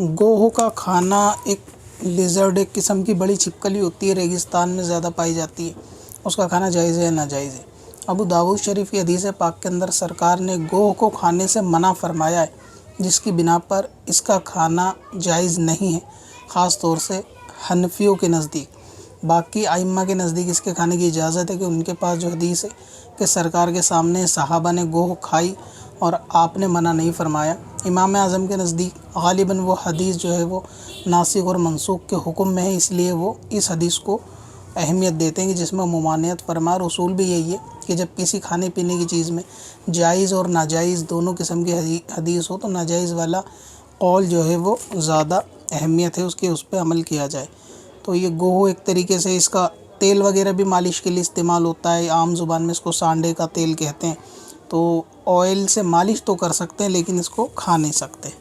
गोहो का खाना एक लिजर्ड, एक किस्म की बड़ी छिपकली होती है, रेगिस्तान में ज़्यादा पाई जाती है। उसका खाना जायज़ है या नाजायज़ है? अबू दाऊद शरीफ की हदीस पाक के अंदर सरकार ने गोह को खाने से मना फरमाया है, जिसकी बिना पर इसका खाना जायज़ नहीं है, ख़ास तौर से हनफियों के नज़दीक। बाकी आइम्मा के नज़दीक इसके खाने की इजाज़त है कि उनके पास जो हदीस है कि सरकार के सामने सहाबा ने गोह खाई और आपने मना नहीं फरमाया। इमाम आज़म के नज़दीक ग़ालिबन वो हदीस जो है वो नासिख और मनसूख के हुक्म में है, इसलिए वो इस हदीस को अहमियत देते हैं कि जिसमें मुमानियत फरमा। उसूल भी यही है कि जब किसी खाने पीने की चीज़ में जायज़ और नाजायज़ दोनों किस्म की हदीस हो तो नाजायज़ वाला कौल जो है वो ज़्यादा अहमियत है, उसके उस पर अमल किया जाए। तो ये गोहो एक तरीके से इसका तेल वगैरह भी मालिश के लिए इस्तेमाल होता है, आम ज़ुबान में इसको सांडे का तेल कहते हैं। तो ऑयल से मालिश तो कर सकते हैं लेकिन इसको खा नहीं सकते।